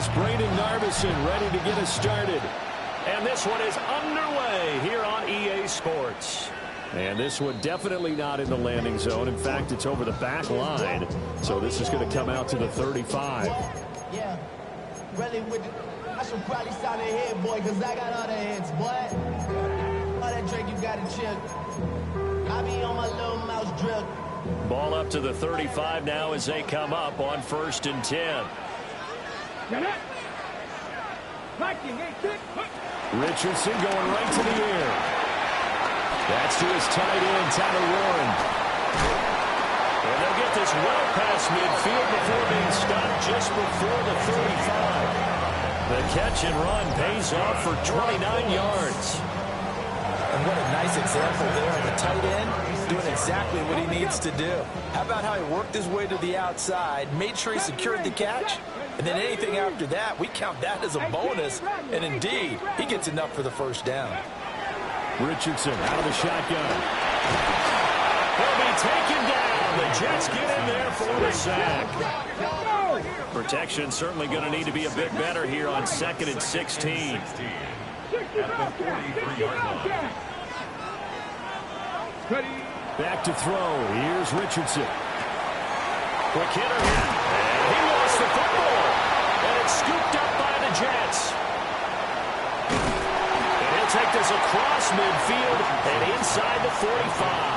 is Braden Narbison ready to get us started. And this one is underway here on EA Sports. And this one definitely not in the landing zone. In fact, it's over the back line. So this is going to come out to the 35. Yeah, really with I should probably sign a hit, boy, because I got all the hits, boy. All that drink you got to chill. I be on my little mouse drill. Ball up to the 35 now as they come up on 1st and 10. Richardson going right to the air. That's to his tight end, Tyler Warren. And they'll get this well past midfield before being stopped just before the 35. The catch and run pays off for 29 yards. And what a nice example there. The tight end doing exactly what he needs to do. How about how he worked his way to the outside, made sure he secured the catch, and then anything after that, we count that as a bonus. And indeed, he gets enough for the first down. Richardson out of the shotgun. He'll be taken down. The Jets get in there for the sack. Protection certainly going to need to be a bit better here on 2nd and 16. Back to throw. Here's Richardson. Quick hitter here. And he lost the football. And it's scooped up by the Jets. And he'll take this across midfield and inside the 45.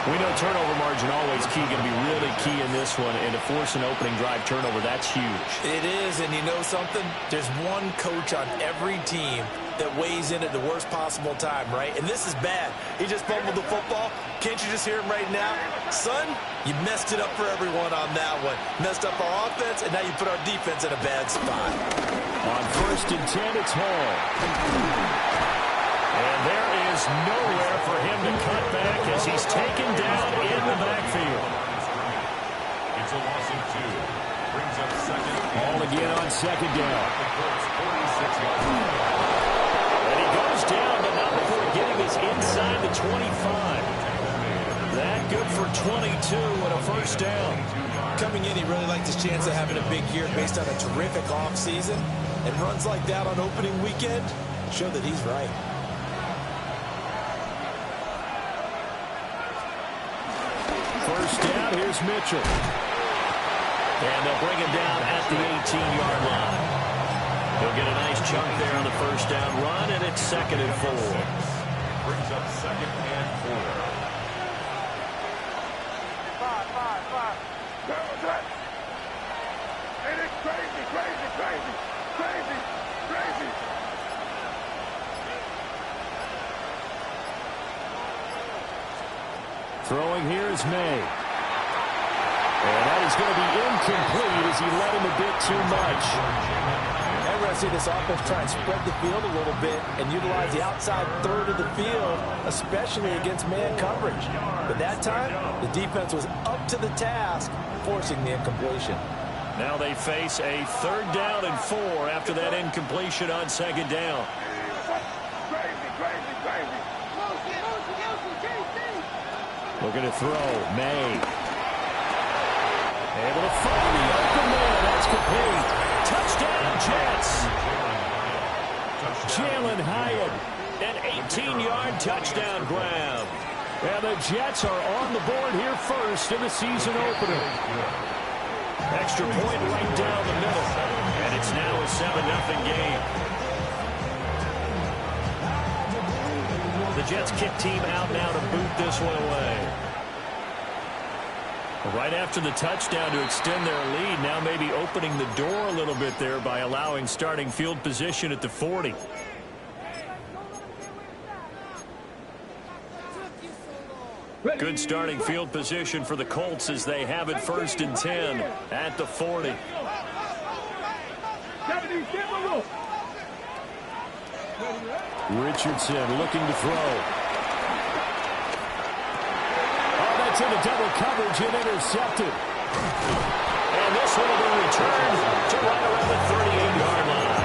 We know turnover margin always going to be really key in this one. And to force an opening drive turnover, that's huge. It is, and you know something? There's one coach on every team that weighs in at the worst possible time, right? And this is bad. He just fumbled the football. Can't you just hear him right now? Son, you messed it up for everyone on that one. Messed up our offense, and now you put our defense in a bad spot. On 1st and 10, it's Hall. And there is nowhere for him to cut back as he's taken down in the backfield. It's a loss of 2. Brings up 2nd. Ball again on 2nd down. The Colts 46 yards. And he goes down, but not before getting us inside the 25. That good for 22 and a first down. Coming in, he really liked his chance of having a big year based on a terrific offseason. And runs like that on opening weekend show that he's right. First down, here's Mitchell. And they'll bring him down at the 18-yard line. He'll get a nice chunk there on the first down run, and it's 2nd and 4. Brings up 2nd and 4. And it's crazy, crazy, crazy, crazy, crazy. Throwing here is May. And that is going to be incomplete as he led him a bit too much. And we're going to see this offense try and spread the field a little bit and utilize the outside third of the field, especially against man coverage. But that time, the defense was up to the task, forcing the incompletion. Now they face a 3rd down and 4 after that incompletion on 2nd down. Crazy, crazy, crazy. Looking to throw. May. Able to find the open man. That's complete. Touchdown, Jets. Jalen Hyatt. An 18-yard touchdown grab. And the Jets are on the board here first in the season opener. Extra point right down the middle. And it's now a 7-0 game. The Jets kick team out now to boot this one away. Right after the touchdown to extend their lead, now maybe opening the door a little bit there by allowing starting field position at the 40. Good starting field position for the Colts as they have it 1st and 10 at the 40. Richardson looking to throw. Oh, that's into double coverage and intercepted. And this one will be returned to right around the 38-yard line.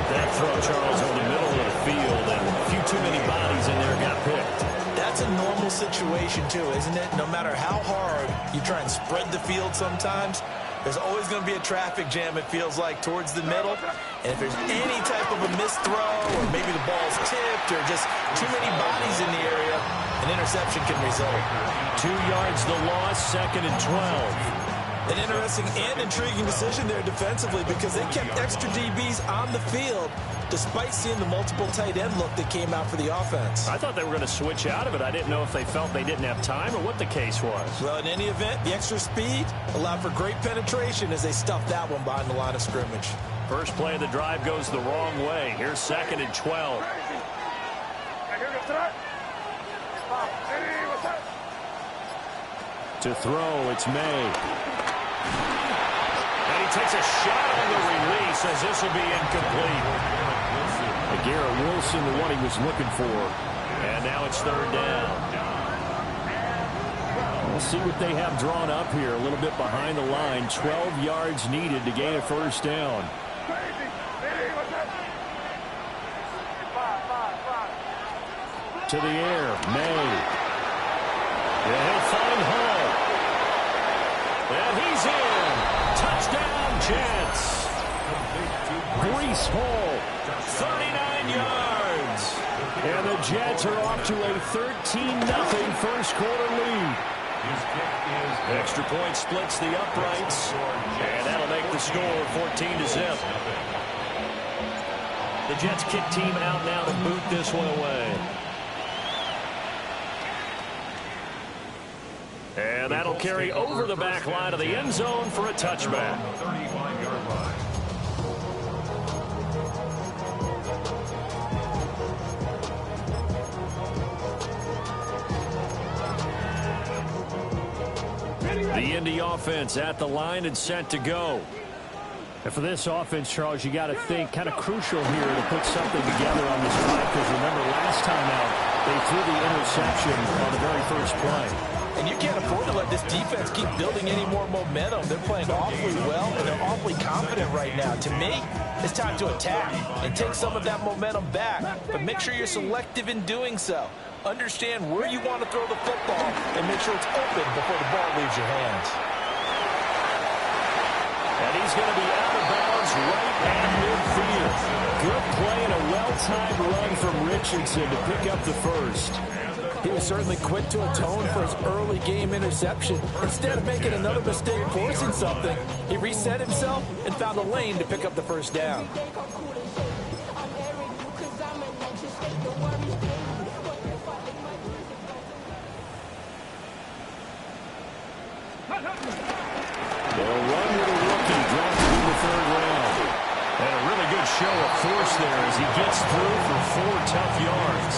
That throw, Charles, over the middle of the field, and a few too many bodies in there got picked. That's a normal situation, too, isn't it? No matter how hard you try and spread the field sometimes, There's always going to be a traffic jam, it feels like, towards the middle. And if there's any type of a missed throw, or maybe the ball's tipped, or just too many bodies in the area, an interception can result. 2 yards the loss, 2nd and 12. An interesting and intriguing decision there defensively because they kept extra DBs on the field despite seeing the multiple tight end look that came out for the offense. I thought they were going to switch out of it. I didn't know if they felt they didn't have time or what the case was. Well, in any event, the extra speed allowed for great penetration as they stuffed that one behind the line of scrimmage. First play of the drive goes the wrong way. Here's 2nd and 12. To throw, it's May. And he takes a shot on the release as this will be incomplete. Garrett Wilson, the one he was looking for. And now it's 3rd down. We'll see what they have drawn up here. A little bit behind the line. 12 yards needed to gain a 1st down. To the air, May. And he'll find Hall. And he's in. Touchdown, Jets. Breece Hall, 39 yards. And the Jets are off to a 13-0 first quarter lead. Extra point splits the uprights. And that'll make the score 14-0. The Jets kick team out now to boot this one away. And that'll carry over the back line of the end zone for a touchback. 35-yard line. The Indy offense at the line and set to go. And for this offense, Charles, you got to think kind of crucial here to put something together on this drive because remember last time out they threw the interception on the very first play. And you can't afford to let this defense keep building any more momentum. They're playing awfully well, and they're awfully confident right now. To me, it's time to attack and take some of that momentum back. But make sure you're selective in doing so. Understand where you want to throw the football and make sure it's open before the ball leaves your hands. And he's going to be out of bounds right at midfield. Good play and a well-timed run from Richardson to pick up the first. He was certainly quick to atone for his early game interception. Instead of making another mistake forcing something, he reset himself and found a lane to pick up the 1st down. They'll run with a rookie drafted in the 3rd round. And a really good show of force there as he gets through for 4 tough yards.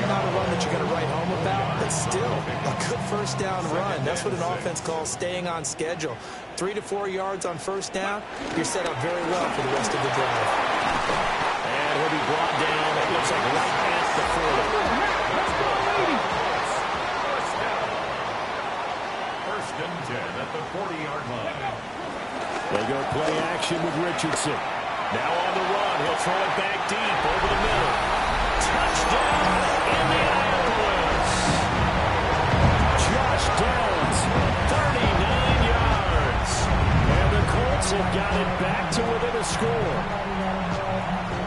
Not a run that you're going to write home about, but still a good 1st down run. That's what an offense calls staying on schedule. 3 to 4 yards on 1st down, you're set up very well for the rest of the drive. And he'll be brought down, it looks like right at the 40. First and 10 at the 40-yard line. They go play action with Richardson. Now on the run, he'll throw it back deep over the middle. Touchdown, Indianapolis. Josh Downs, 39 yards. And the Colts have got it back to within a score.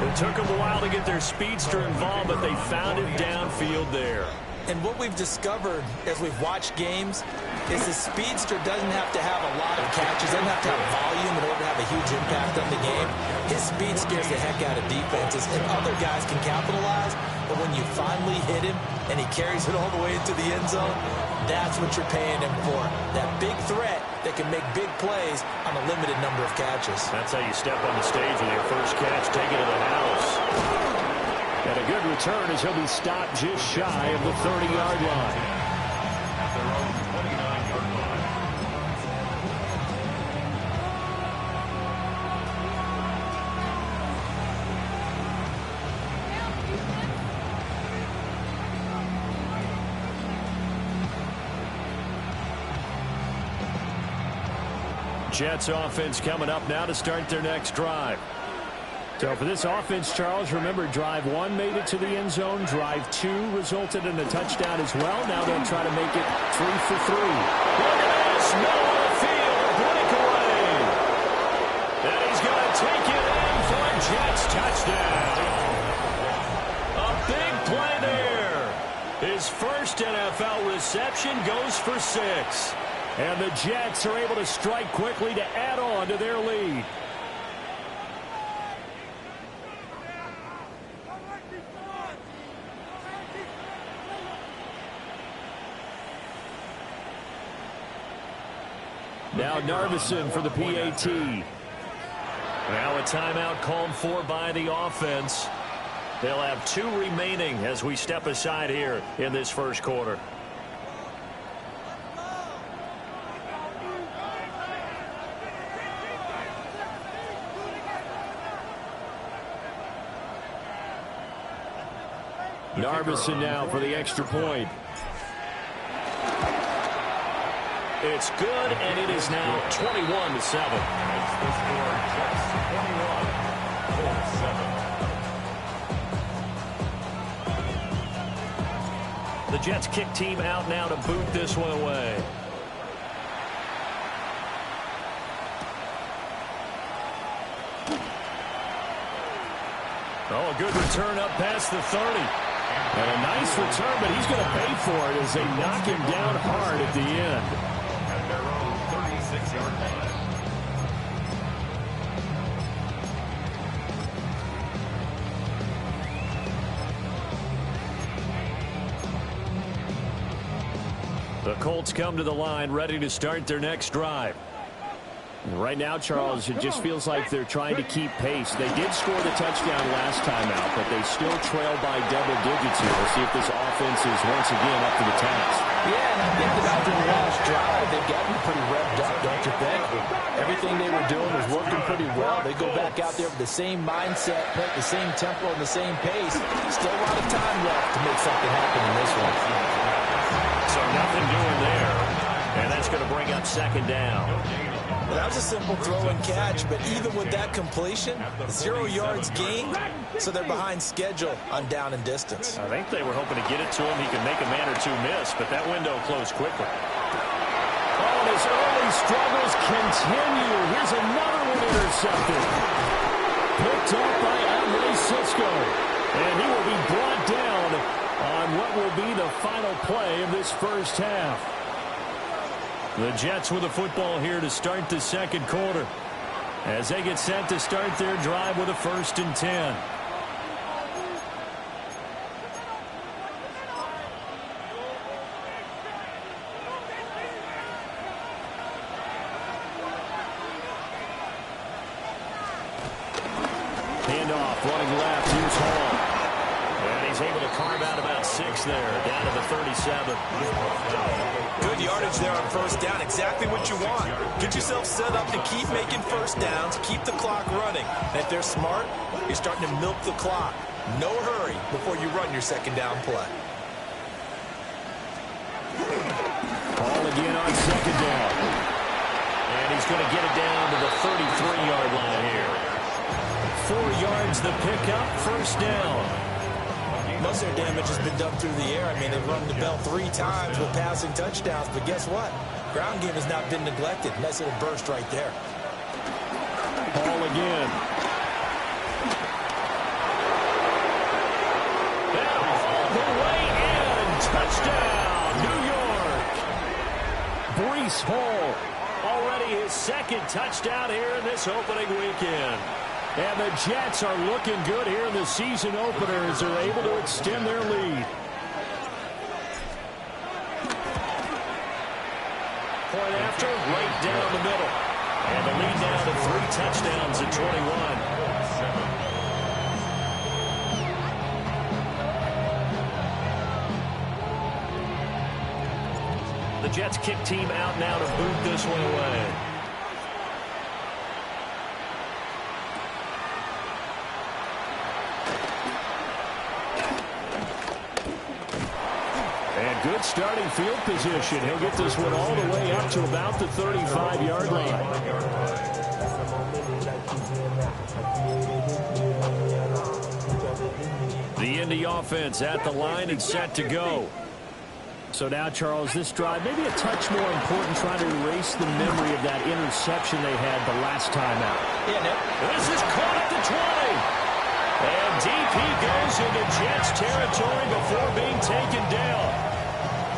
It took them a while to get their speedster involved, but they found it downfield there. And what we've discovered as we've watched games is the speedster doesn't have to have a lot of catches, doesn't have to have volume in order to have a huge impact on the game. His speed scares the heck out of defenses, and other guys can capitalize, but when you finally hit him and he carries it all the way into the end zone, that's what you're paying him for. That big threat that can make big plays on a limited number of catches. That's how you step on the stage with your first catch, take it to the house. And a good return as he'll be stopped just shy of the 30-yard line. At their own 29-yard line. Jets offense coming up now to start their next drive. So for this offense, Charles, remember, drive 1 made it to the end zone. Drive 2 resulted in a touchdown as well. Now they'll try to make it 3 for 3. Look at this. Middle of the field. play there. His first NFL reception goes for 6. And the Jets are able to strike quickly to add on to their lead. Now Narveson for the PAT. Now a timeout called for by the offense. They'll have 2 remaining as we step aside here in this first quarter. Narveson now for the extra point. It's good, and it is now 21-7. Makes the score Jets 21, Colts 7. The Jets kick team out now to boot this one away. Oh, a good return up past the 30. And a nice return, but he's going to pay for it as they knock him down hard at the end. At their own 36-yard line. The Colts come to the line ready to start their next drive. Right now, Charles, it just feels like they're trying to keep pace. They did score the touchdown last time out, but they still trail by double digits here. We'll see if this offense is once again up to the task. Yeah, and I think that after the last drive, they've gotten pretty revved up, don't you think? Everything they were doing was working pretty well. They go back out there with the same mindset, put the same tempo and the same pace. Still a lot of time left to make something happen in this one. So nothing doing there, and that's going to bring up second down. Well, that was a simple throw and catch, but even with that completion, 0 yards gained, so they're behind schedule on down and distance. I think they were hoping to get it to him. He could make a man or 2 miss, but that window closed quickly. Oh, and his early struggles continue. Here's another one intercepted. Picked up by Andre Cisco, and he will be brought down on what will be the final play of this first half. The Jets with the football here to start the second quarter as they get set to start their drive with a 1st and 10. Handoff, running left, here's Hall. And he's able to carve out about 6 there, down to the 37. Good yardage there on 1st down, exactly what you want. Get yourself set up to keep making 1st downs, keep the clock running. And if they're smart, you're starting to milk the clock. No hurry before you run your 2nd down play. Ball again on 2nd down. And he's going to get it down to the 33-yard line here. 4 yards the pickup, 1st down. Most of their damage has been done through the air. I mean, they've rung the bell 3 times with passing touchdowns, but guess what? Ground game has not been neglected. Nice little burst right there. Ball again. Now, the way in. Touchdown, New York. Breece Hall, already his 2nd touchdown here in this opening weekend. And the Jets are looking good here in the season opener as they're able to extend their lead. Point after, right down the middle. And the lead down to 3 touchdowns at 21. The Jets kick team out now to boot this one away. Good starting field position. He'll get this one all the way up to about the 35-yard line. The Indy offense at the line and set to go. So now, Charles, this drive maybe a touch more important, trying to erase the memory of that interception they had the last time out. Yeah, Nick. This is caught at the 20. And deep he goes into Jets territory before being taken down.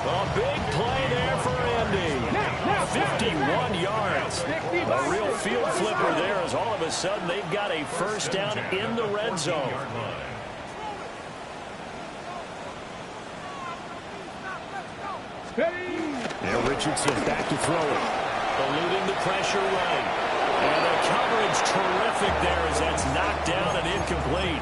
A big play there for Andy. 51 yards. A real field flipper there as all of a sudden they've got a first down in the red zone. Now Richardson back to throw it. Eluding the pressure right. And the coverage terrific there as that's knocked down and incomplete.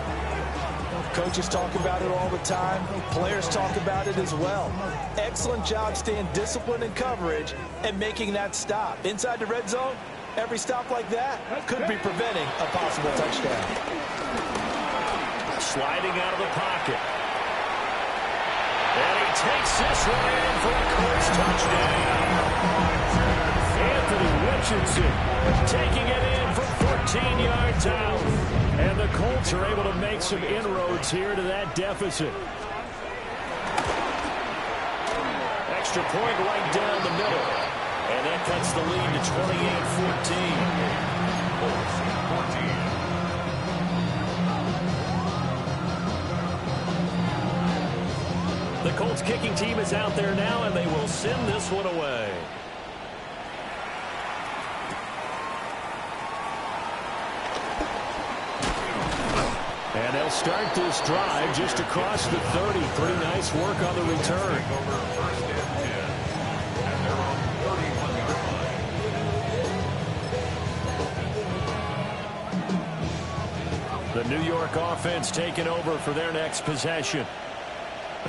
Coaches talk about it all the time. Players talk about it as well. Excellent job staying disciplined in coverage and making that stop. Inside the red zone, every stop like that could be preventing a possible touchdown. Sliding out of the pocket. And he takes this one in for a Colts touchdown. Anthony Richardson taking it in for 14 yards out. And the Colts are able to make some inroads here to that deficit. Extra point right down the middle. And that cuts the lead to 28-14. The Colts kicking team is out there now, and they will send this one away. And they'll start this drive just across the 30. Pretty nice work on the return. The New York offense taking over for their next possession.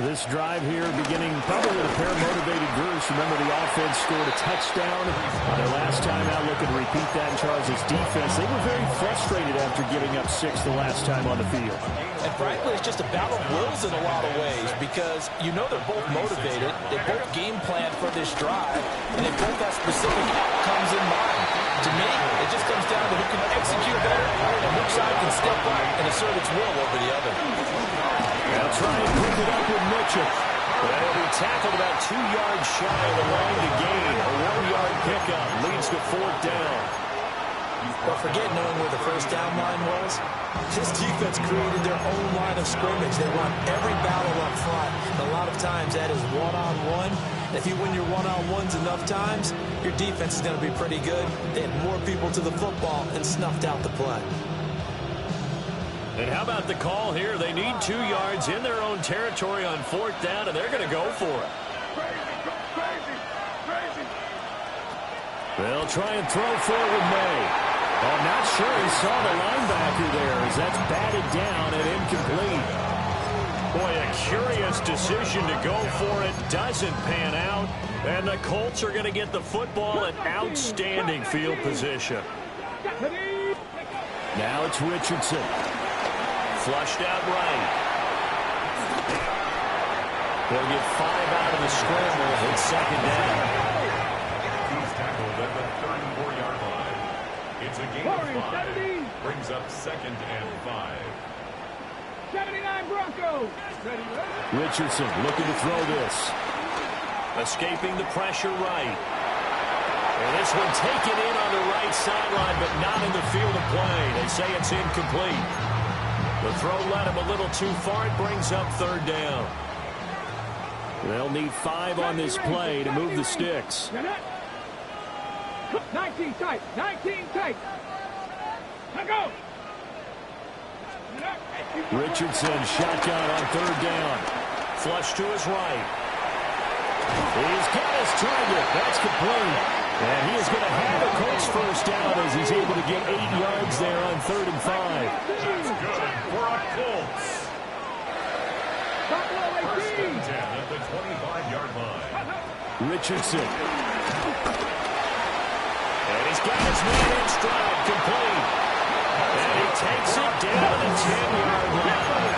This drive here beginning probably with a pair of motivated groups. Remember, the offense scored a touchdown on their last time out. Looking to repeat that in Charles' defense. They were very frustrated after giving up 6 the last time on the field. And frankly, it's just a battle of wills in a lot of ways because you know they're both motivated. They both game plan for this drive, and they both have specific outcomes in mind. To me, it just comes down to who can execute better and which side can step up and assert its will over the other. They'll try and pick it up with Mitchell. They'll be tackled about 2 yards shy of the line to gain. A 1-yard pickup leads to 4th down. But forget knowing where the first down line was. This defense created their own line of scrimmage. They won every battle up front. And a lot of times that is one-on-one. If you win your one-on-ones enough times, your defense is going to be pretty good. They had more people to the football and snuffed out the play. And how about the call here? They need 2 yards in their own territory on 4th down, and they're going to go for it. They'll try and throw forward May. I'm not sure he saw the linebacker there as that's batted down and incomplete. Boy, a curious decision to go for it. Doesn't pan out. And the Colts are going to get the football in outstanding field position. Now it's Richardson. Flushed out right. They'll get 5 out of the scramble. It's 2nd down. He's tackled at the 34-yard line. It's a gain of 5. Brings up 2nd and 5. 79 Broncos. Richardson looking to throw this. Escaping the pressure right. And this one taken in on the right sideline, but not in the field of play. They say it's incomplete. The throw led him a little too far. It brings up 3rd down. They'll need 5 on this play to move the sticks. 19 tight. 19 tight. Go. Richardson shotgun on 3rd down. Flush to his right. He's got his target. That's complete. And he is going to have a Colts first down as he's able to get 8 yards there on 3rd and 5. That's good for a Colts. First and 10 at the 25-yard line. Richardson. And he's got his man in stride, complete. And he takes it down the 10-yard line.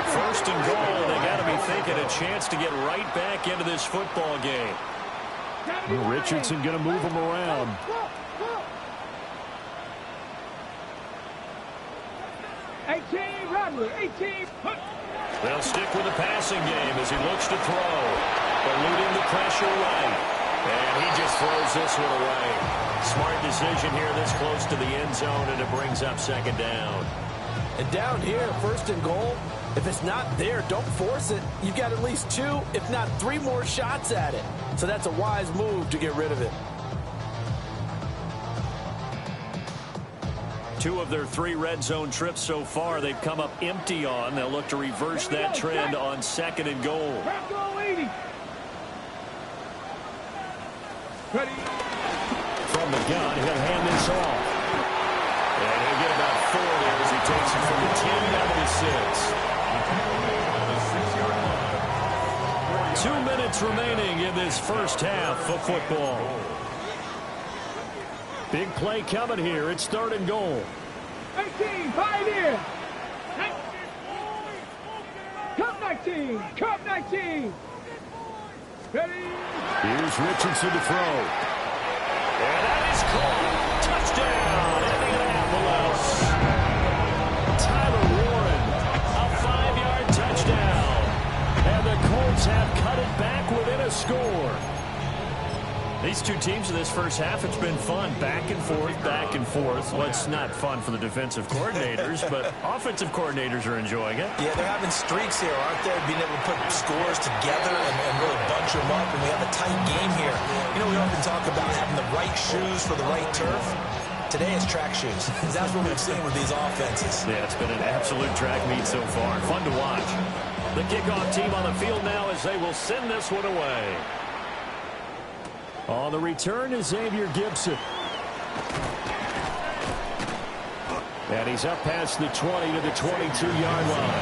First and goal, they got to be thinking a chance to get right back into this football game. Richardson going to move him around. 18, Rodley, 18. They'll stick with the passing game as he looks to throw. Eluding the pressure right. And he just throws this one away. Smart decision here this close to the end zone, and it brings up 2nd down. And down here, first and goal, if it's not there, don't force it. You've got at least 2, if not 3 more shots at it. So that's a wise move to get rid of it. 2 of their 3 red zone trips so far, they've come up empty on. They'll look to reverse that trend on second and goal. From the gun, he'll hand this off. And he'll get about 4 there as he takes it from the 10 down to the 6. 2 minutes remaining in this first half of football. Big play coming here. It's third and goal. 18, Pioneer. Cup 19, Cup 19. Ready? Here's Richardson to throw. And that is caught. Touchdown, Indianapolis. Tyler Warren, a 5-yard touchdown. And the Colts have cut it back within a score. These 2 teams in this first half, it's been fun. Back and forth, back and forth. Well, it's not fun for the defensive coordinators, but offensive coordinators are enjoying it. Yeah, they're having streaks here, aren't they? Being able to put scores together and really bunch them up, and we have a tight game here. You know, we often talk about having the right shoes for the right turf. Today is track shoes. That's what we've seen with these offenses. Yeah, it's been an absolute track meet so far. Fun to watch. The kickoff team on the field now as they will send this one away. On the return is Xavier Gibson. And he's up past the 20 to the 22-yard line.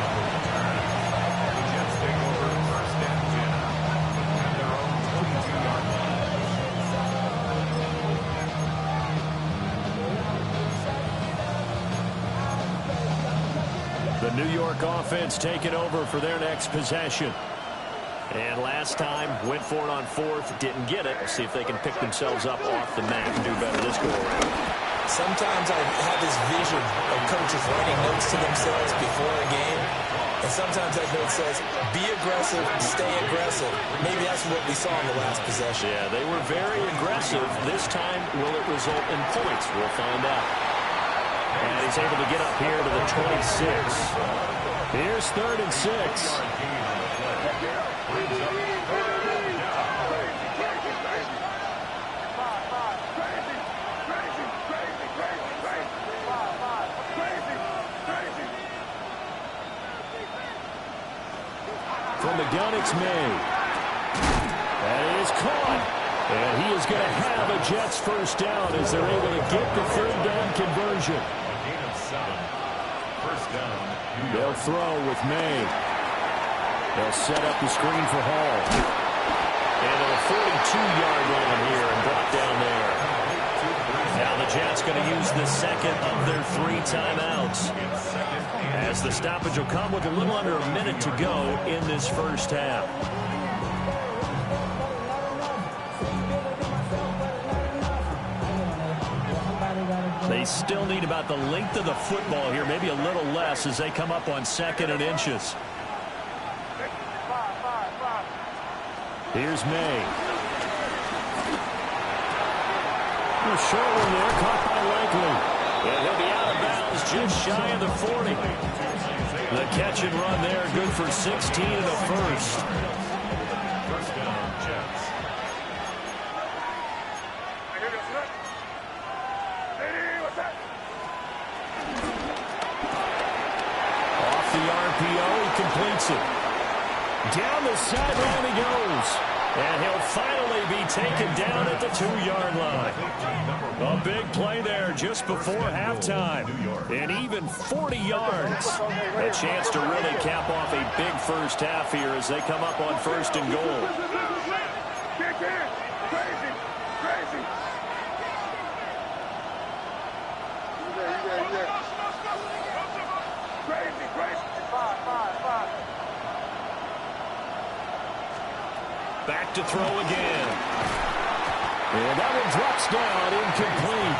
The New York offense taking over for their next possession. And last time, went for it on 4th, didn't get it. See if they can pick themselves up off the mat and do better this go-around. Sometimes I have this vision of coaches writing notes to themselves before a game. And sometimes that note says, be aggressive, stay aggressive. Maybe that's what we saw in the last possession. Yeah, they were very aggressive. This time, will it result in points? We'll find out. And he's able to get up here to the 26. Here's 3rd and 6. From the gun, it's May. And it is caught. And he is going to have a Jets first down as they're able to get the 3rd down conversion. A gain of 7. First down. They'll throw with May. They'll set up the screen for Hall. And at a 42-yard line here and brought down there. Now the Jets going to use the second of their 3 timeouts. As the stoppage will come with a little under a minute to go in this first half. They still need about the length of the football here, maybe a little less as they come up on 2nd and inches. Here's May. A short one there, caught by Likely. And he'll be out of bounds just shy of the 40. The catch and run there, good for 16 and a first. First down, Jets. Off the RPO, he completes it. Down the sideline he goes. And he'll finally be taken down at the 2-yard line. A big play there just before halftime. And even 40 yards. A chance to really cap off a big first half here as they come up on 1st and goal. Crazy, crazy. Crazy, crazy. 5. Back to throw again. And that one drops down, incomplete.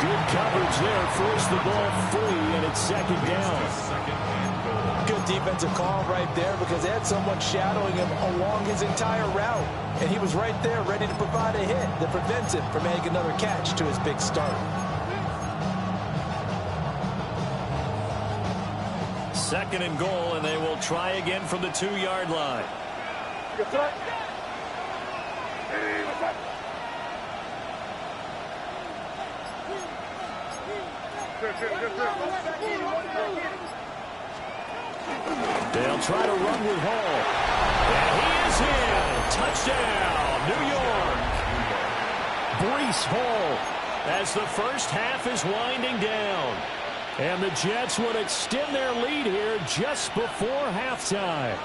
Good coverage there, forced the ball free, and it's 2nd down. Good defensive call right there because they had someone shadowing him along his entire route. And he was right there ready to provide a hit that prevents him from making another catch to his big start. 2nd and goal, and they will try again from the 2-yard line. They'll try to run with Hall. And he is in. Touchdown, New York. Breece Hall as the first half is winding down. And the Jets would extend their lead here just before halftime.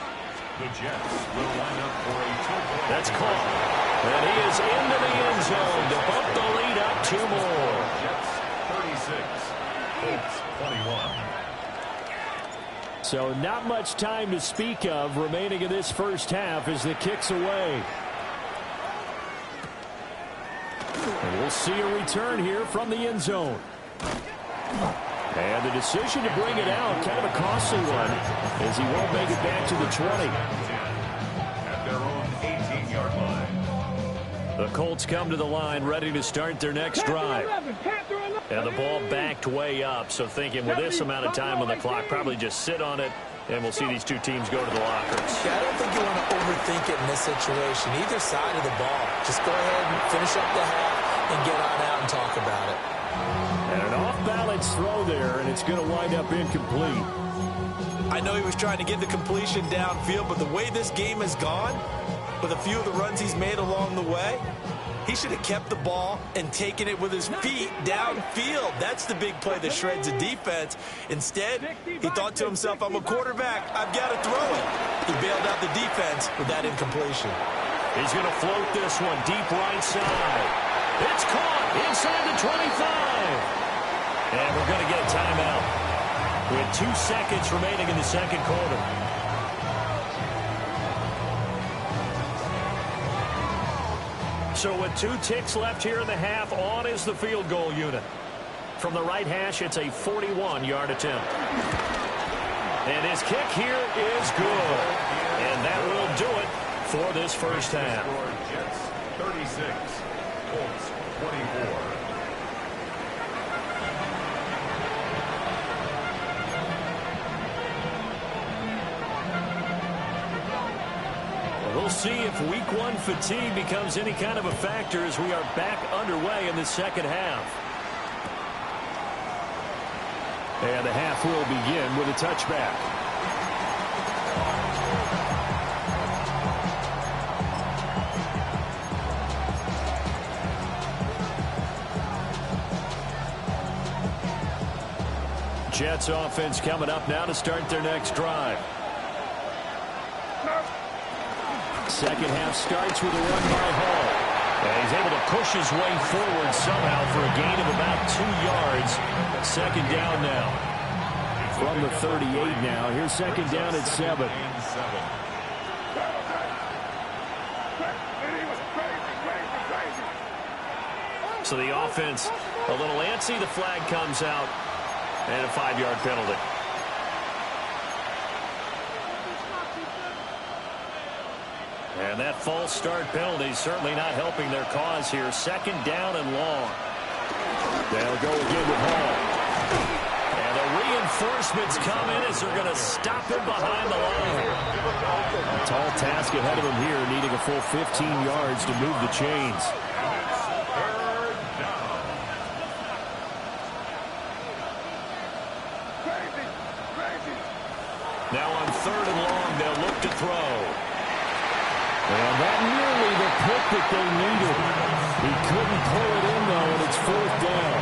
The Jets will line up for a two-point. That's caught. And he is into the end zone to bump the lead up 2 more. Jets 36, Colts 21. So not much time to speak of remaining in this first half as the kick's away. And we'll see a return here from the end zone. And the decision to bring it out, kind of a costly one, as he won't make it back to the 20. At their own 18-yard line. The Colts come to the line ready to start their next drive. And the ball backed way up, so thinking with this amount of time on the clock, probably just sit on it, and we'll see these two teams go to the lockers. Yeah, I don't think you want to overthink it in this situation. Either side of the ball. Just go ahead and finish up the half and get on out and talk about it. And an off-balance throw there, and it's going to wind up incomplete. I know he was trying to get the completion downfield, but the way this game has gone, with a few of the runs he's made along the way, he should have kept the ball and taken it with his feet downfield. That's the big play that shreds the defense. Instead, he thought to himself, I'm a quarterback. I've got to throw it. He bailed out the defense with that incompletion. He's going to float this one deep right side. It's caught inside the 25. And we're going to get a timeout with 2 seconds remaining in the second quarter. So with 2 ticks left here in the half, on is the field goal unit. From the right hash, it's a 41-yard attempt. And his kick here is good. And that will do it for this first half. Jets 36, Colts 24. We'll see if week 1 fatigue becomes any kind of a factor as we are back underway in the second half. And the half will begin with a touchback. Jets offense coming up now to start their next drive. Second half starts with a run by Hall. And he's able to push his way forward somehow for a gain of about 2 yards. Second down now. From the 38 now. Here's second down at 7. So the offense a little antsy. The flag comes out. And a 5-yard penalty. And that false start penalty certainly not helping their cause here. Second down and long. They'll go again with Hall. And the reinforcements come in as they're going to stop him behind the line. A tall task ahead of him here, needing a full 15 yards to move the chains. Now on 3rd and long, they'll look to throw. And that nearly the pick that they needed. He couldn't pull it in, though, and it's 4th down.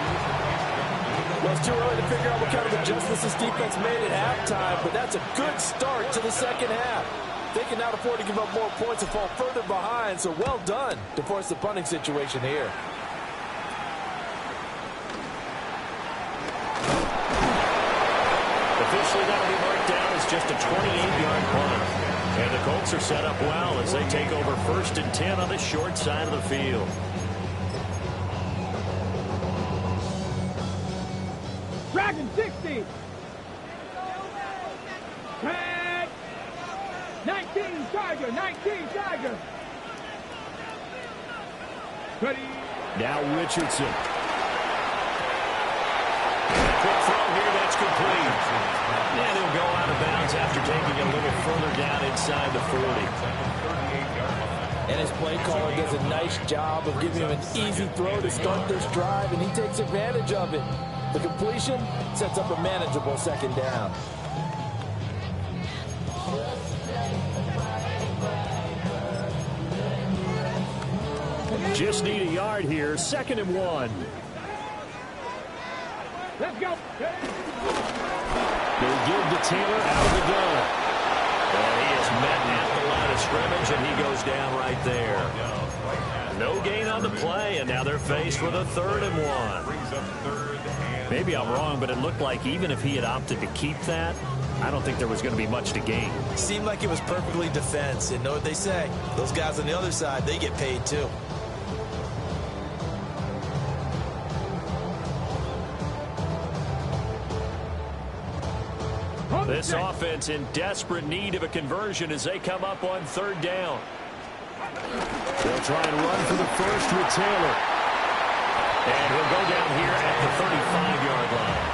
Well, it's too early to figure out what kind of adjustments this defense made at halftime, but that's a good start to the second half. They can now afford to give up more points and fall further behind, so well done to force the punting situation here. Officially, that will be marked down as just a 28-yard punt. And the Colts are set up well as they take over 1st and 10 on the short side of the field. Dragon 60. Tag. 19 Tiger. 19 Tiger. Ready. Now Richardson. Quick throw here. That's complete. And he'll go out of bounds after taking it a little further down inside the 40. And his play caller does a nice job of giving him an easy throw to start this drive, and he takes advantage of it. The completion sets up a manageable second down. Just need a yard here. 2nd and 1. Let's go. They'll give to Taylor out of the gun. And he is met at the line of scrimmage, and he goes down right there. No gain on the play, and now they're faced with a 3rd and 1. Maybe I'm wrong, but it looked like even if he had opted to keep that, I don't think there was going to be much to gain. Seemed like it was perfectly defense. And know what they say? Those guys on the other side, they get paid too. This offense in desperate need of a conversion as they come up on 3rd down. They'll try and run for the first with Taylor. And he'll go down here at the 35-yard line.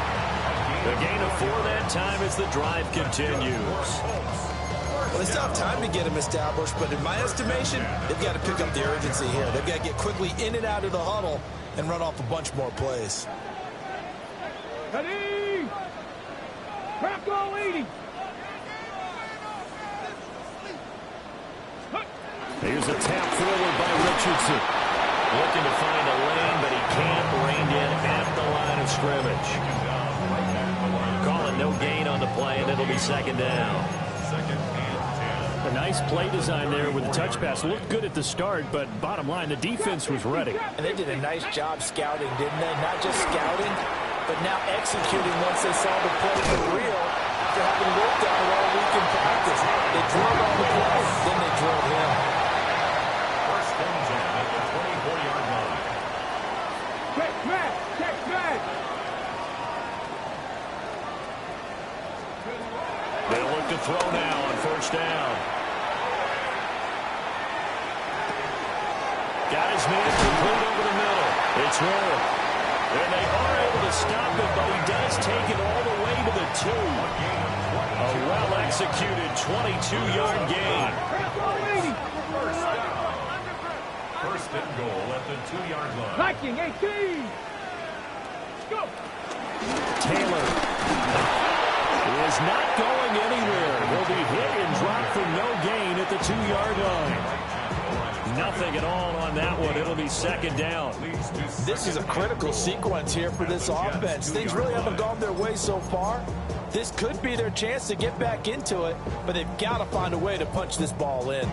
The gain of 4 that time as the drive continues. Well, they still have time to get him established, but in my estimation, they've got to pick up the urgency here. They've got to get quickly in and out of the huddle and run off a bunch more plays. Ready? Crack all 80. Here's a tap forward by Richardson. Looking to find a lane, but he can't. Reined in at the line of scrimmage. Call it no gain on the play, and it'll be 2nd down. A nice play design there with the touch pass. Looked good at the start, but bottom line, the defense was ready. And they did a nice job scouting, didn't they? Not just scouting, but now executing once they saw the play for real after having worked on it all week in practice. They drilled on the play, then they drilled him. First and 10 at the 24-yard line. Check back. Check back. They'll look to throw now on 1st down. Got his man complete over the middle. It's Warren. And they are able to stop it, but he does take it all the way to the 2. A well-executed 22-yard gain. First and goal at the 2-yard line. Viking 18. Go. Taylor is not going anywhere. He'll be hit and dropped for no gain at the 2-yard line. Nothing at all on that one. It'll be 2nd down. This is a critical sequence here for this offense. Things really haven't gone their way so far. This could be their chance to get back into it, but they've got to find a way to punch this ball in.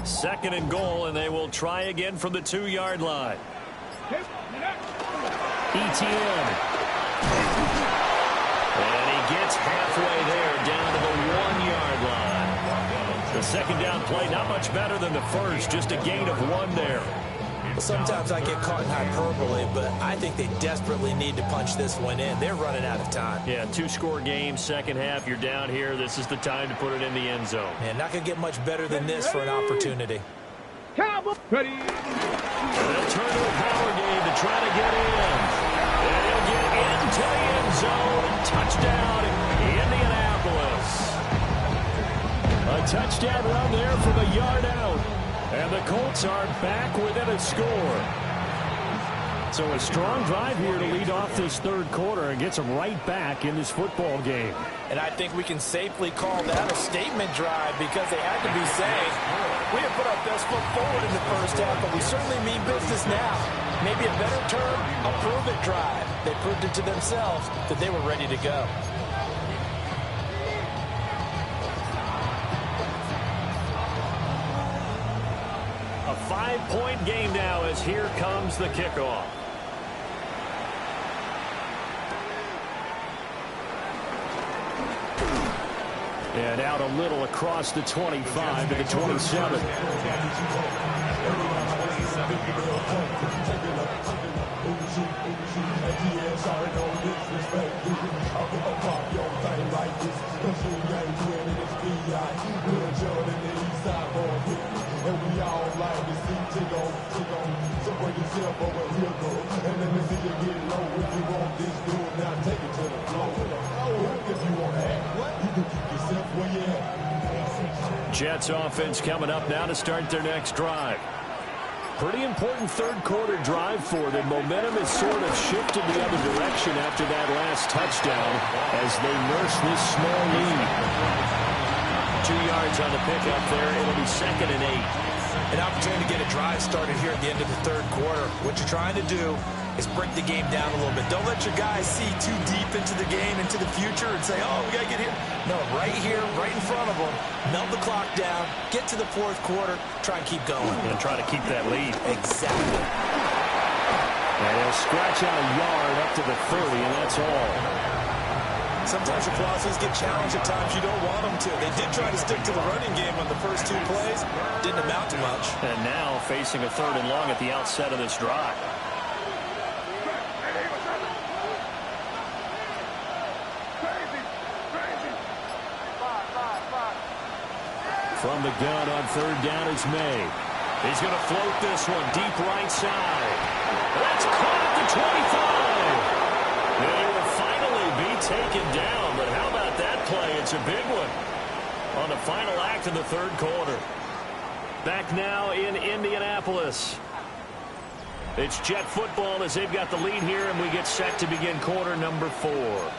Second and goal, and they will try again from the 2-yard line. ETN. And he gets halfway there, down to the 1-yard line. The second down play, not much better than the first, just a gain of 1 there. Sometimes I get caught in hyperbole, but I think they desperately need to punch this one in. They're running out of time. Yeah, 2-score game, second half, you're down here. This is the time to put it in the end zone. Man, not going to get much better than this for an opportunity. Cowboy. Ready. They'll turn to a power game to try to get in. And he'll get into the end zone. Touchdown, Indianapolis. A touchdown run there from a yard out. And the Colts are back within a score. So a strong drive here to lead off this third quarter and gets them right back in this football game. And I think we can safely call that a statement drive because they had to be saying, we have put our best foot forward in the first half, but we certainly mean business now. Maybe a better term, a prove-it drive. They proved it to themselves that they were ready to go. A 5-point game now as here comes the kickoff. And out a little across the 25 to the 27. And we all like to see tick on. So bring yourself over here, go. And let me see you get low. If you want this, do it now. Take it to the floor. If you want to act, you can keep yourself where you at. Jets offense coming up now to start their next drive. Pretty important third quarter drive for them. Momentum has sort of shifted the other direction after that last touchdown as they nurse this small lead. 2 yards on the pickup there. It'll be 2nd and 8. An opportunity to get a drive started here at the end of the third quarter. What you're trying to do is break the game down a little bit. Don't let your guys see too deep into the game, into the future, and say, oh, we got to get here. No, right here, right in front of them. Melt the clock down. Get to the fourth quarter. Try and keep going. And try to keep that lead. Exactly. And they'll scratch out a yard up to the 30, and that's all. Sometimes your philosophies get challenged at times you don't want them to. They did try to stick to the running game on the first 2 plays. Didn't amount to much. And now facing a 3rd and long at the outset of this drive. From the gun on 3rd down, it's May. He's going to float this one deep right side. That's caught at the 25. They will finally be taken down, but how about that play? It's a big one on the final act of the third quarter. Back now in Indianapolis. It's Jet football as they've got the lead here, and we get set to begin quarter number 4.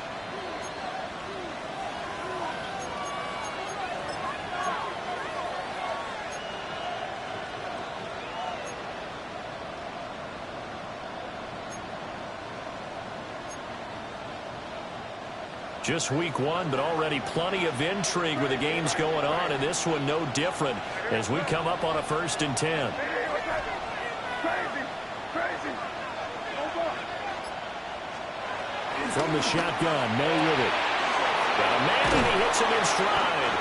Just week 1, but already plenty of intrigue with the games going on, and this one no different as we come up on a 1st and 10. From the shotgun, May with it. Got a man, and he hits him in stride.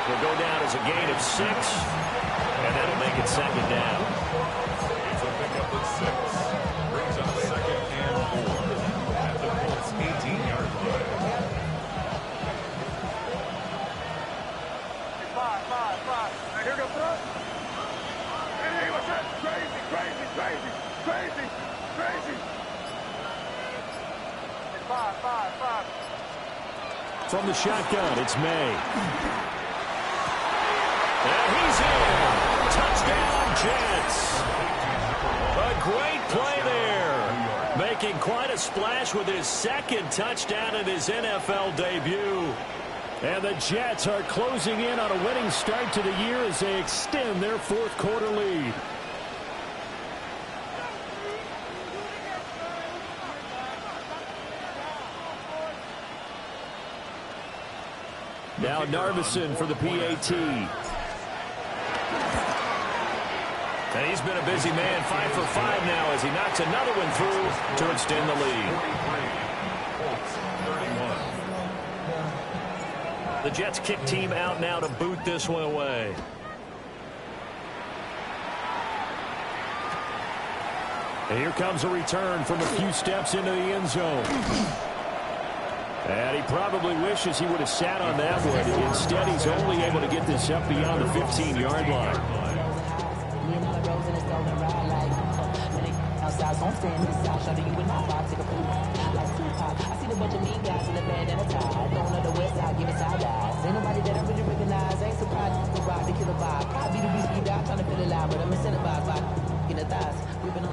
Will go down as a gain of 6, and that'll make it 2nd down. It's a pickup of 6. Brings up 2nd and 4 at the Colts 18-yard line. Five. Here goes up. Hey, what's that? Crazy. Five. From the shotgun, it's May. And he's in. Touchdown, Jets. A great play there. Making quite a splash with his 2nd touchdown in his NFL debut. And the Jets are closing in on a winning start to the year as they extend their 4th quarter lead. Now Narvison for the PAT. And he's been a busy man, 5 for 5 now as he knocks another one through to extend the lead. The Jets kick team out now to boot this one away. And here comes a return from a few steps into the end zone. And he probably wishes he would have sat on that one. Instead, he's only able to get this up beyond the 15-yard line.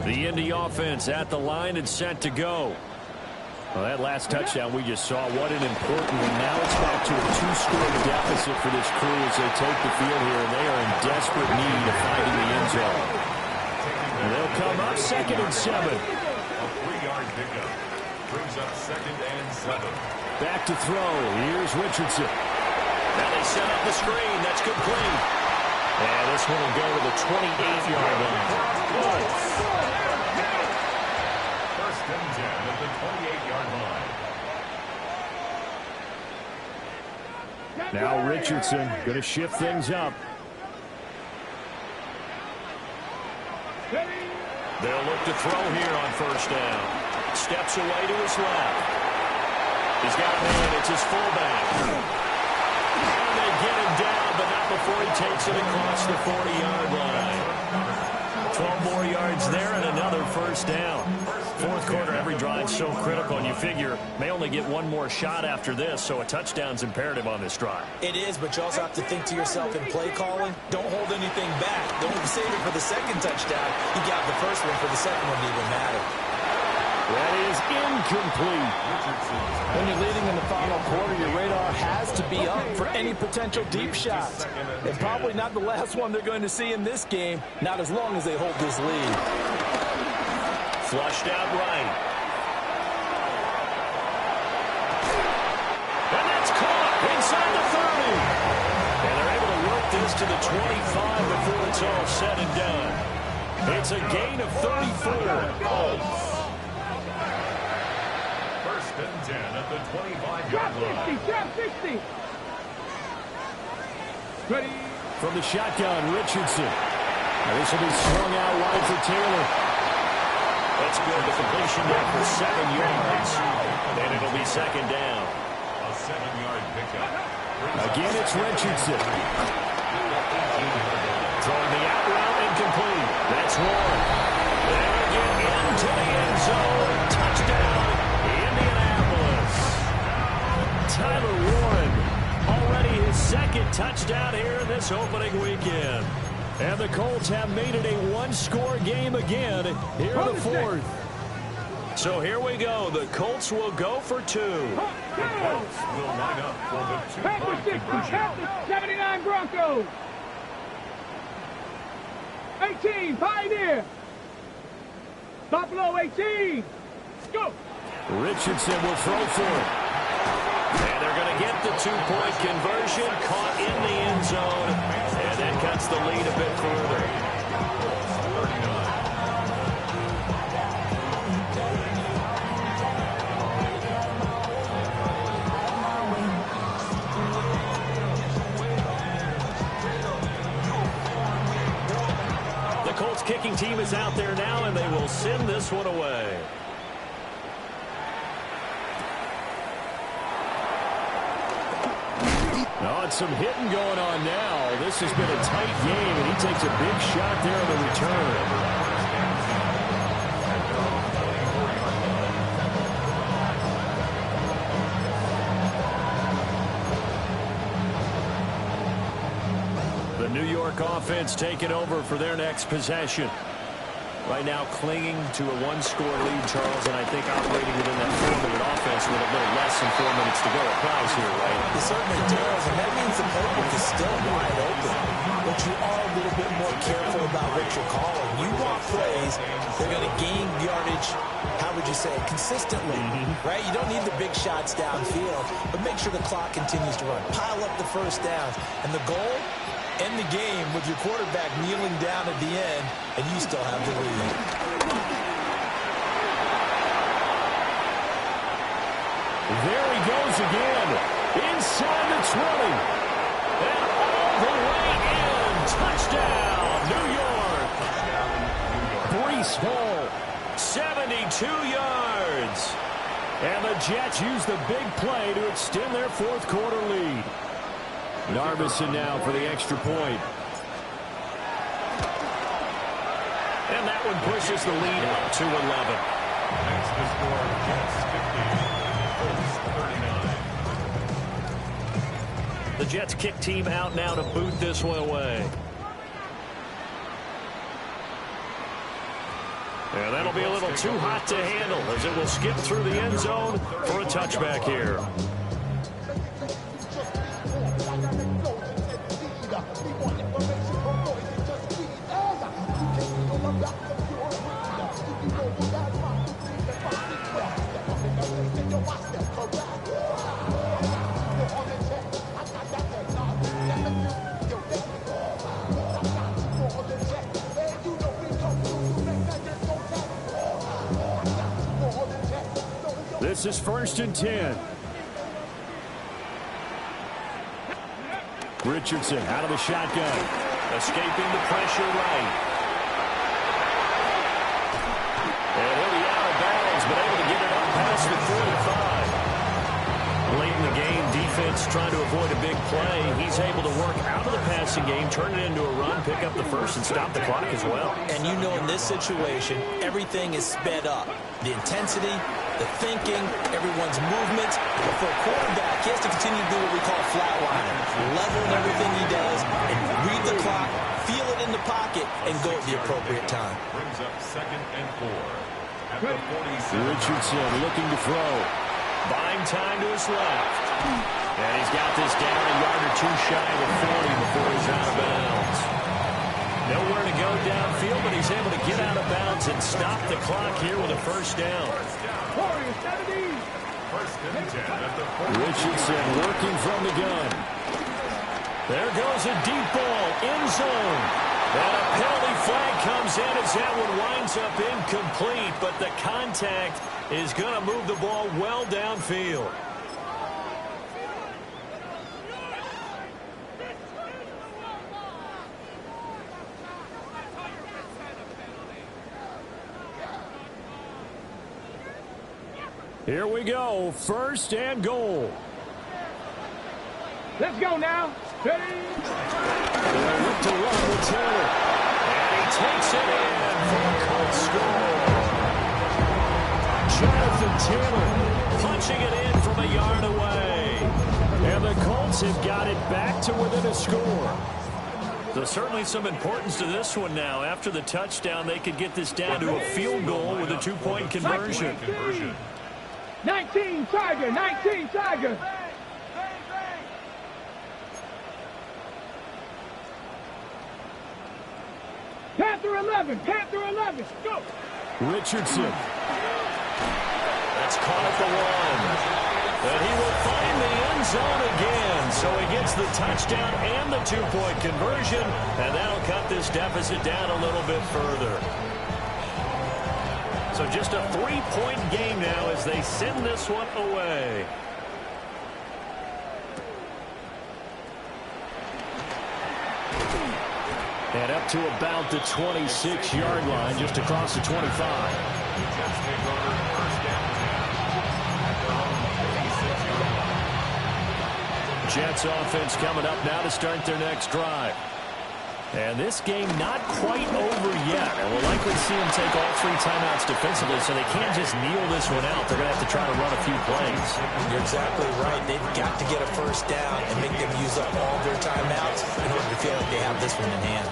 The Indy offense at the line and set to go. Well, that last touchdown we just saw, what an important one. Now it's back to a 2-score deficit for this crew as they take the field here, and they are in desperate need of finding the end zone. And they'll come up 2nd and 7. A 3-yard pickup brings up 2nd and 7. Back to throw. Here's Richardson. Now they set up the screen. That's complete. And this one will go to the 28-yard line. First and 10 at the 28-yard line. Now Richardson going to shift things up. They'll look to throw here on first down. Steps away to his left. He's got a man. It's his fullback. And they get him down, but not before he takes it across the 40-yard line. 12 more yards there and another first down. Fourth quarter, every drive so critical, and you figure may only get one more shot after this, so a touchdown's imperative on this drive. It is, but you also have to think to yourself in play calling, don't hold anything back. Don't save it for the second touchdown. You got the first one for the second one to even matter. That is incomplete. When you're leading in the final quarter, your radar has to be up for any potential deep shots. And probably not the last one they're going to see in this game, not as long as they hold this lead. Flushed out right. And that's caught inside the 30. And they're able to work this to the 25 before it's all said and done. It's a gain of 34. First and 10 at the 25-yard line. 60. Ready. From the shotgun, Richardson. Now this will be swung out wide for Taylor. That's good. The completion there for 7 yards. And it'll be second down. A 7-yard pickup. Again, it's Richardson. Throwing the out route incomplete. That's one. There again into the end zone. Touchdown, Indianapolis. Tyler Warren, already his second touchdown here in this opening weekend. And the Colts have made it a one-score game again here in the fourth. So here we go. The Colts will go for two. The Colts will line up for the two-point conversion. 79 Broncos. 18 Pioneer. Buffalo 18. Go. Richardson will throw for it. And they're going to get the two-point conversion, caught in the end zone, and that cuts the lead a bit further. The Colts kicking team is out there now, and they will send this one away. Oh, it's some hitting going on now. This has been a tight game, and he takes a big shot there on the return. The New York offense taking over for their next possession. Right now clinging to a one-score lead, Charles, and I think operating within that 4-minute offense with a little less than 4 minutes to go applies here, right? It certainly does, and that means the playbook is still wide open. But you are a little bit more careful about what you're calling. You want plays, they're going to gain yardage, how would you say, consistently, right? You don't need the big shots downfield, but make sure the clock continues to run. Pile up the first downs, and the goal? End the game with your quarterback kneeling down at the end, and you still have the lead. There he goes again. Inside the 20. And all the way in. Touchdown, New York. Breece Hall, 72 yards. And the Jets use the big play to extend their fourth quarter lead. Narvison now for the extra point. And that one pushes the lead up to 11. That's the score. Jets 50, Colts 39. The Jets kick team out now to boot this one away. And that'll be a little too hot to handle as it will skip through the end zone for a touchback here. This is 1st and 10. Richardson out of the shotgun. Escaping the pressure right. And he'll be out of bounds, but able to get it up past the 45. Late in the game, defense trying to avoid a big play. He's able to work out of the passing game, turn it into a run, pick up the first, and stop the clock as well. And you know in this situation, everything is sped up. The intensity, the thinking, everyone's movement. But for a quarterback, he has to continue to do what we call flatlining. Level in everything he does and read the clock, feel it in the pocket, and go at the appropriate time. Brings up 2nd and 4. At the 47. Richardson looking to throw. Buying time to his left. And he's got this down a yard or two shy of the 40 before he's out of bounds. Nowhere to go downfield, but he's able to get out of bounds and stop the clock here with a first down. 1st and 10 at the 40. Richardson working from the gun. There goes a deep ball, end zone. And a penalty flag comes in as that one winds up incomplete, but the contact is going to move the ball well downfield. Here we go, 1st and goal. Let's go now. Ready? Look to run with Taylor. And he takes it in for a Colts score. Jonathan Taylor punching it in from a yard away. And the Colts have got it back to within a score. So certainly some importance to this one now. After the touchdown, they could get this down to a field goal with a 2-point conversion. 19 Tiger, 19 Tiger. Panther 11, Panther 11, go. Richardson. That's caught at the 1. And he will find the end zone again. So he gets the touchdown and the 2-point conversion. And that'll cut this deficit down a little bit further. So just a 3-point game now as they send this one away. And up to about the 26-yard line, just across the 25. Jets offense coming up now to start their next drive. And this game not quite over yet. And we'll likely see them take all 3 timeouts defensively, so they can't just kneel this one out. They're going to have to try to run a few plays. You're exactly right. They've got to get a first down and make them use up all their timeouts in order to feel like they have this one in hand.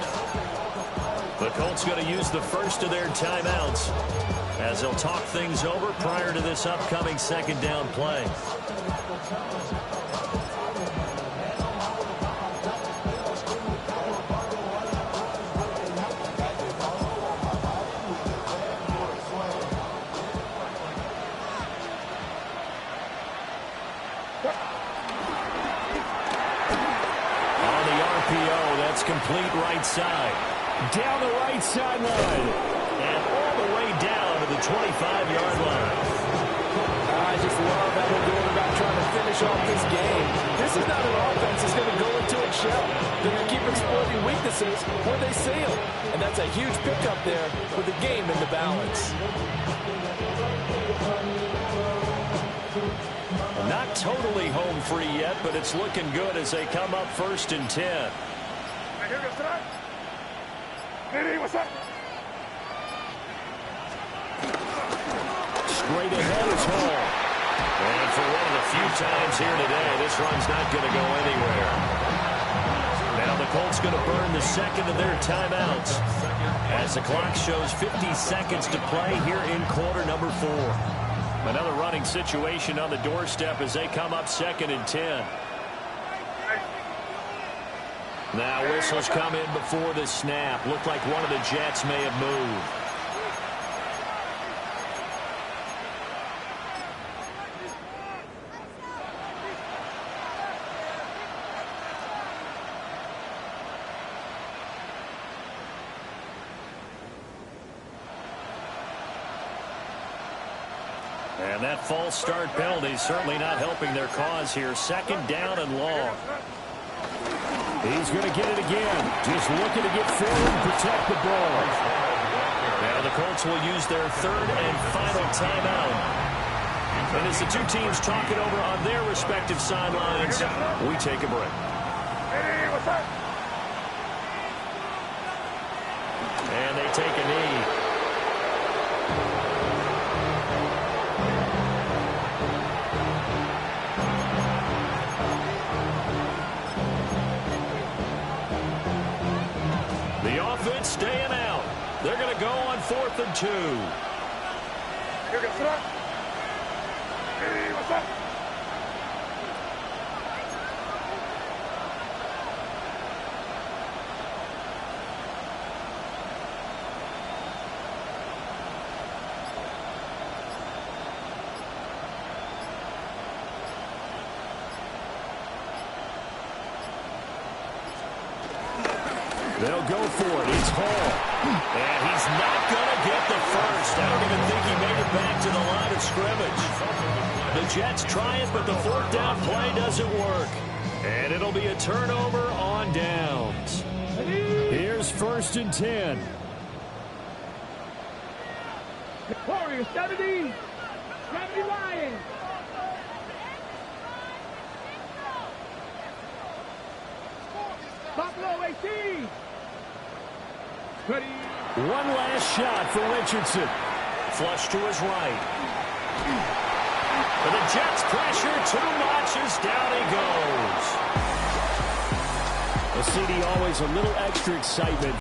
The Colts going to use the first of their timeouts as they'll talk things over prior to this upcoming 2nd down play. Complete right side. Down the right sideline. And all the way down to the 25-yard line. I just love how they're going about trying to finish off this game. This is not an offense that's going to go into its shell. They're going to keep exploiting weaknesses where they see them. And that's a huge pickup there with the game in the balance. Not totally home free yet, but it's looking good as they come up 1st and 10. What's up? Straight ahead is Hall. And for one of the few times here today, this run's not going to go anywhere. Now the Colts going to burn the second of their timeouts as the clock shows 50 seconds to play here in quarter number 4. Another running situation on the doorstep as they come up 2nd and 10. Now whistles come in before the snap. Looked like one of the Jets may have moved. And that false start penalty certainly not helping their cause here. 2nd down and long. He's going to get it again. Just looking to get forward and protect the ball. Now the Colts will use their 3rd and final timeout. And as the two teams talk it over on their respective sidelines, we take a break. And they take a knee. Staying out. They're going to go on 4th and 2. They'll go for it. It's Hall. And he's not going to get the first. I don't even think he made it back to the line of scrimmage. The Jets try it, but the 4th down play doesn't work. And it'll be a turnover on downs. Here's 1st and 10. Warriors 70. 70 Lions. Buffalo 18. One last shot for Richardson. Flush to his right. But the Jets pressure too much as down he goes. A CD always a little extra excitement